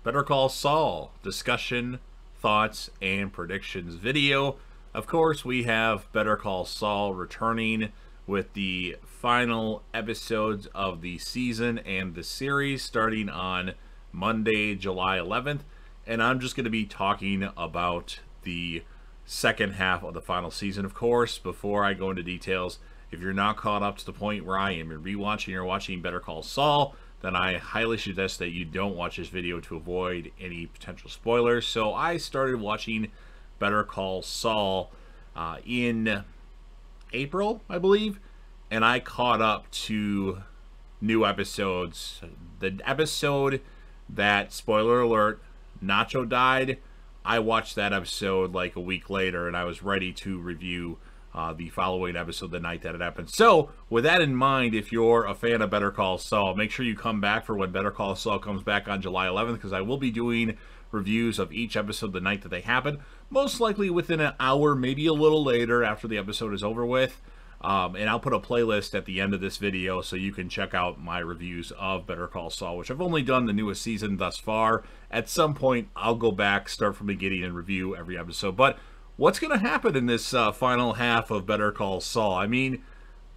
Better Call Saul discussion, thoughts, and predictions video. Of course, we have Better Call Saul returning with the final episodes of the season and the series starting on Monday, July 11th. And I'm just going to be talking about the second half of the final season. Of course, before I go into details, if you're not caught up to the point where I am, you're rewatching or watching Better Call Saul, then I highly suggest that you don't watch this video to avoid any potential spoilers. So I started watching Better Call Saul in April, I believe, and I caught up to new episodes. The episode that, spoiler alert, Nacho died, I watched that episode like a week later, and I was ready to review the following episode the night that it happened. So, with that in mind, if you're a fan of Better Call Saul, make sure you come back for when Better Call Saul comes back on July 11th, because I will be doing reviews of each episode the night that they happen, most likely within an hour, maybe a little later after the episode is over with. And I'll put a playlist at the end of this video so you can check out my reviews of Better Call Saul, which I've only done the newest season thus far. At some point, I'll go back, start from the beginning, and review every episode. But what's going to happen in this final half of Better Call Saul? I mean,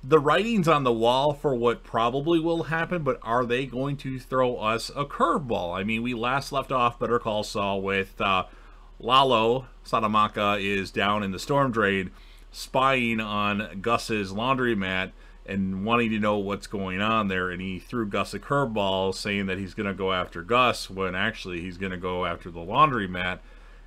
the writing's on the wall for what probably will happen, but are they going to throw us a curveball? I mean, we last left off Better Call Saul with Lalo Salamanca is down in the storm drain, spying on Gus's laundromat and wanting to know what's going on there, and he threw Gus a curveball saying that he's going to go after Gus when actually he's going to go after the laundromat.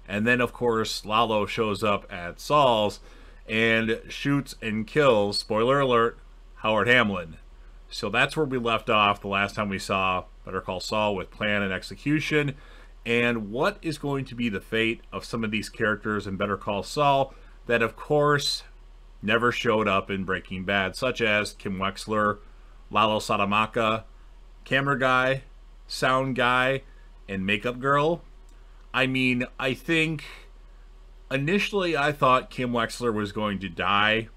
And then, of course, Lalo shows up at Saul's and shoots and kills, spoiler alert, Howard Hamlin. So that's where we left off the last time we saw Better Call Saul, with plan and execution. And what is going to be the fate of some of these characters in Better Call Saul that, of course, never showed up in Breaking Bad, such as Kim Wexler, Lalo Salamanca, camera guy, sound guy, and makeup girl. I mean, I think initially I thought Kim Wexler was going to die,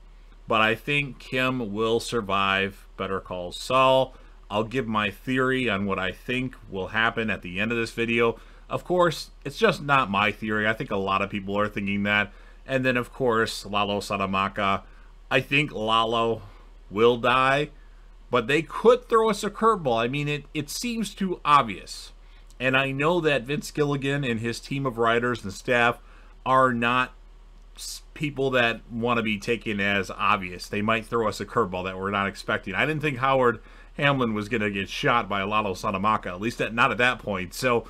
but I think Kim will survive Better Call Saul. I'll give my theory on what I think will happen at the end of this video. Of course, it's just not my theory. I think a lot of people are thinking that. And then, of course, Lalo Salamanca. I think Lalo will die, but they could throw us a curveball. I mean, it seems too obvious. And I know that Vince Gilligan and his team of writers and staff are not people that want to be taken as obvious. They might throw us a curveball that we're not expecting. I didn't think Howard Hamlin was going to get shot by Lalo Salamanca, at least not at that point. So,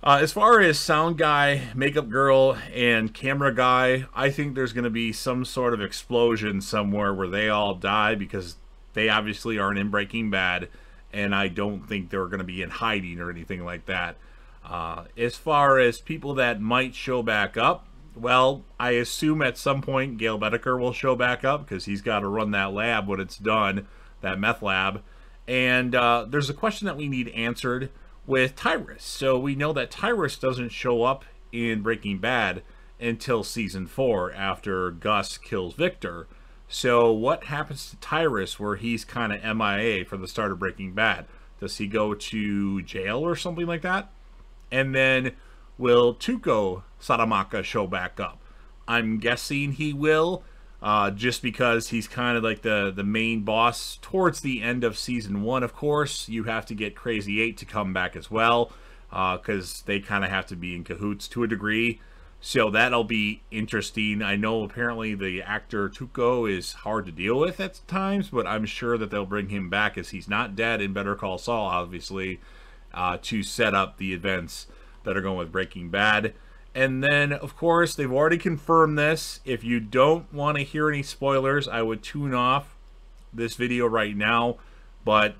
as far as sound guy, makeup girl, and camera guy, I think there's going to be some sort of explosion somewhere where they all die, because they obviously aren't in Breaking Bad, and I don't think they're going to be in hiding or anything like that. As far as people that might show back up, well, I assume at some point Gail Bedecker will show back up, because he's got to run that lab when it's done, that meth lab. And there's a question that we need answered with Tyrus. So we know that Tyrus doesn't show up in Breaking Bad until season 4, after Gus kills Victor. So what happens to Tyrus where he's kind of MIA for the start of Breaking Bad? Does he go to jail or something like that? And then will Tuco Salamanca show back up? I'm guessing he will, just because he's kind of like the main boss towards the end of season 1. Of course, you have to get Crazy 8 to come back as well, because they kind of have to be in cahoots to a degree. So that'll be interesting. I know apparently the actor Tuco is hard to deal with at times, but I'm sure that they'll bring him back, as he's not dead in Better Call Saul, obviously, to set up the events that are going with Breaking Bad. And then, of course, they've already confirmed this. If you don't want to hear any spoilers, I would tune off this video right now. But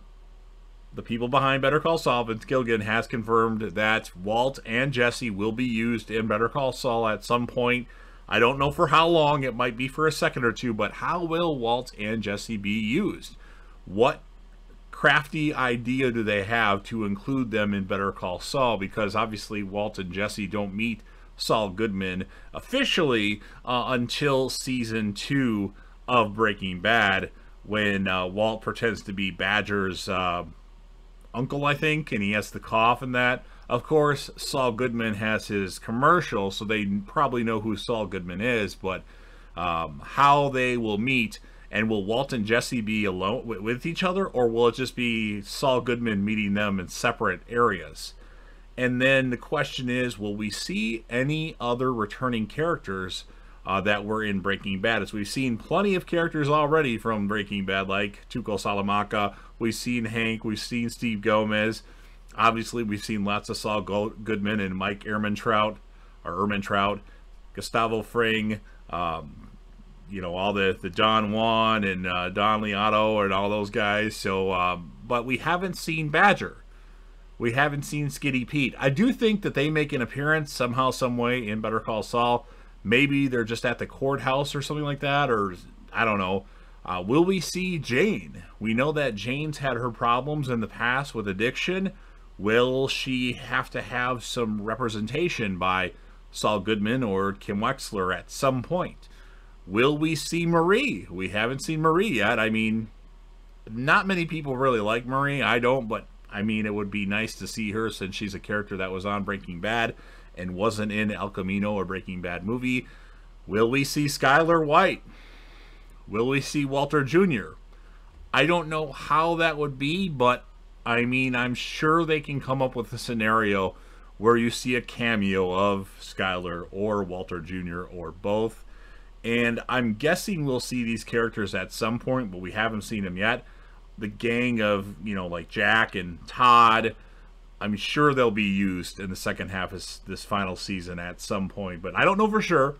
the people behind Better Call Saul, Vince Gilligan, has confirmed that Walt and Jesse will be used in Better Call Saul at some point. I don't know for how long. It might be for a second or two. But how will Walt and Jesse be used? What crafty idea do they have to include them in Better Call Saul? Because obviously Walt and Jesse don't meet Saul Goodman officially until season 2 of Breaking Bad, when Walt pretends to be Badger's uncle, I think, and he has the cough and that. Of course, Saul Goodman has his commercial, so they probably know who Saul Goodman is, but how they will meet, and will Walt and Jesse be alone with each other, or will it just be Saul Goodman meeting them in separate areas? And then the question is, will we see any other returning characters that were in Breaking Bad? As we've seen plenty of characters already from Breaking Bad, like Tuco Salamanca, we've seen Hank, we've seen Steve Gomez. Obviously, we've seen lots of Saul Goodman and Mike Ehrmantraut, Gustavo Fring, you know, all the Don Juan and Don Leotto and all those guys. So, but we haven't seen Badger. We haven't seen Skitty Pete. I do think that they make an appearance somehow, some way in Better Call Saul. Maybe they're just at the courthouse or something like that, or I don't know. Will we see Jane? We know that Jane's had her problems in the past with addiction. Will she have to have some representation by Saul Goodman or Kim Wexler at some point? Will we see Marie? We haven't seen Marie yet. I mean, not many people really like Marie. I don't, but I mean, it would be nice to see her since she's a character that was on Breaking Bad and wasn't in El Camino or Breaking Bad movie. Will we see Skylar White? Will we see Walter Jr.? I don't know how that would be, but I mean, I'm sure they can come up with a scenario where you see a cameo of Skylar or Walter Jr. or both. And I'm guessing we'll see these characters at some point, but we haven't seen them yet. The gang of, you know, like Jack and Todd, I'm sure they'll be used in the second half of this final season at some point, but I don't know for sure.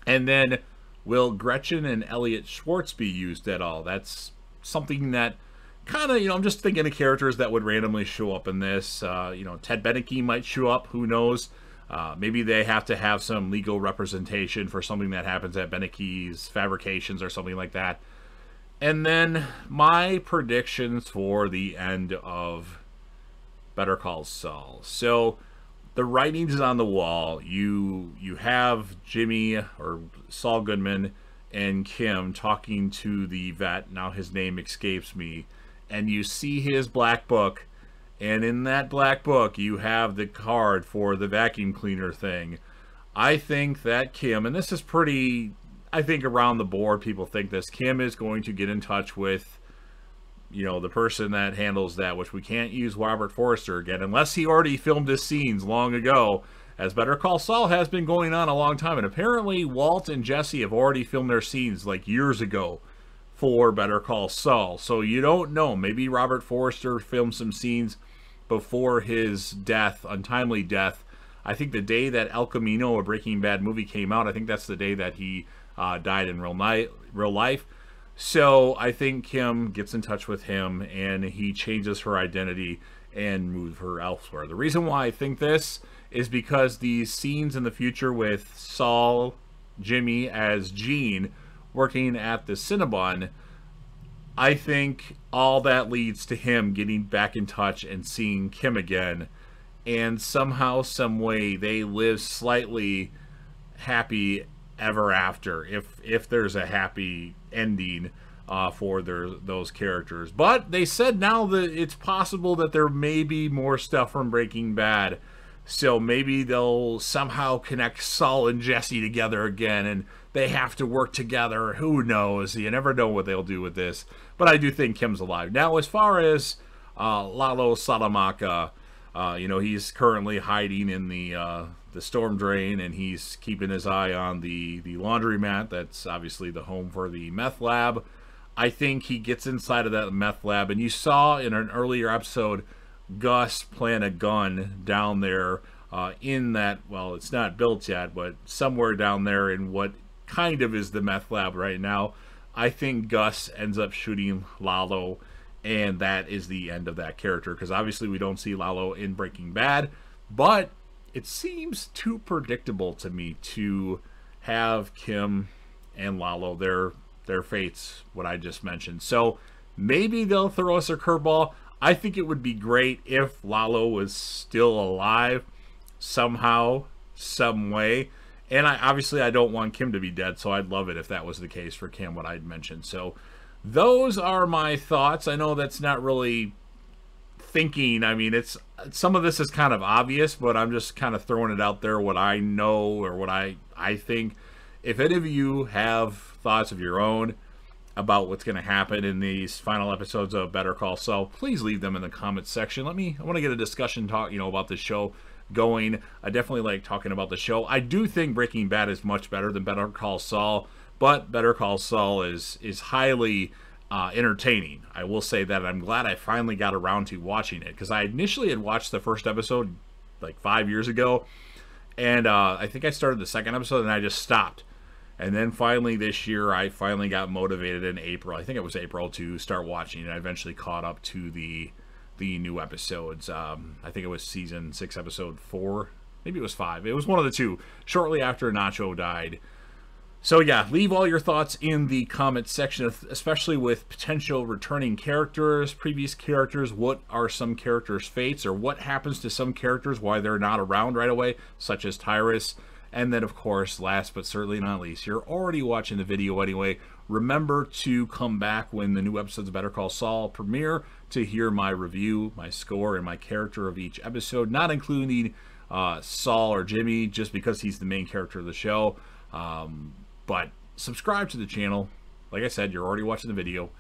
And then, will Gretchen and Elliot Schwartz be used at all? That's something that kind of, you know, I'm just thinking of characters that would randomly show up in this. You know, Ted Beneke might show up, who knows? Maybe they have to have some legal representation for something that happens at Beneke's fabrications or something like that. And then my predictions for the end of Better Call Saul. So the writing's on the wall. You have Jimmy or Saul Goodman and Kim talking to the vet. Now his name escapes me. And you see his black book. And in that black book, you have the card for the vacuum cleaner thing. I think that Kim, and this is pretty, I think around the board, people think this, Kim is going to get in touch with, you know, the person that handles that, which we can't use Robert Forster again, unless he already filmed his scenes long ago, as Better Call Saul has been going on a long time. And apparently Walt and Jesse have already filmed their scenes like years ago for Better Call Saul. So you don't know. Maybe Robert Forster filmed some scenes before his death, untimely death. I think the day that El Camino, a Breaking Bad movie, came out, I think that's the day that he died in real life. So I think Kim gets in touch with him and he changes her identity and moves her elsewhere. The reason why I think this is because these scenes in the future with Saul, Jimmy as Gene working at the Cinnabon, I think all that leads to him getting back in touch and seeing Kim again, and somehow, some way, they live slightly happy ever after, if there's a happy ending for those characters. But they said now that it's possible that there may be more stuff from Breaking Bad, so maybe they'll somehow connect Saul and Jesse together again, and they have to work together. Who knows? You never know what they'll do with this. But I do think Kim's alive. Now, as far as Lalo Salamanca, you know, he's currently hiding in the storm drain, and he's keeping his eye on the laundromat. That's obviously the home for the meth lab. I think he gets inside of that meth lab, and you saw in an earlier episode Gus plant a gun down there in that, well, it's not built yet, but somewhere down there in what kind of is the meth lab right now. I think Gus ends up shooting Lalo, and that is the end of that character, because obviously we don't see Lalo in Breaking Bad, but it seems too predictable to me to have Kim and Lalo, their fates, what I just mentioned. So maybe they'll throw us a curveball. I think it would be great if Lalo was still alive somehow, some way. And obviously I don't want Kim to be dead, so I'd love it if that was the case for Kim, what I'd mentioned. So those are my thoughts. I know that's not really thinking. I mean, it's some of this is kind of obvious, but I'm just kind of throwing it out there, what I know or what I think. If any of you have thoughts of your own about what's going to happen in these final episodes of Better Call Saul, please leave them in the comments section. I want to get a discussion talk, about this show going. I definitely like talking about the show. I do think Breaking Bad is much better than Better Call Saul, but Better Call Saul is highly entertaining. I will say that. I'm glad I finally got around to watching it, because I initially had watched the first episode like 5 years ago, and I think I started the second episode and I just stopped. And then finally this year, I finally got motivated in April. I think it was April, to start watching it. I eventually caught up to the new episodes. I think it was season 6, episode 4. Maybe it was 5. It was one of the two, shortly after Nacho died. So yeah, leave all your thoughts in the comments section, especially with potential returning characters, previous characters. What are some characters' fates, or what happens to some characters, why they're not around right away, such as Tyrus. And then, of course, last but certainly not least, you're already watching the video anyway. Remember to come back when the new episodes of Better Call Saul premiere to hear my review, my score, and my character of each episode, not including Saul or Jimmy, just because he's the main character of the show. But subscribe to the channel. Like I said, you're already watching the video.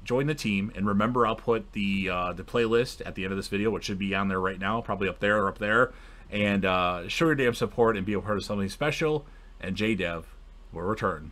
Join the team, and remember, I'll put the playlist at the end of this video, which should be on there right now, probably up there or up there. And show your damn support and be a part of something special. And JDev will return.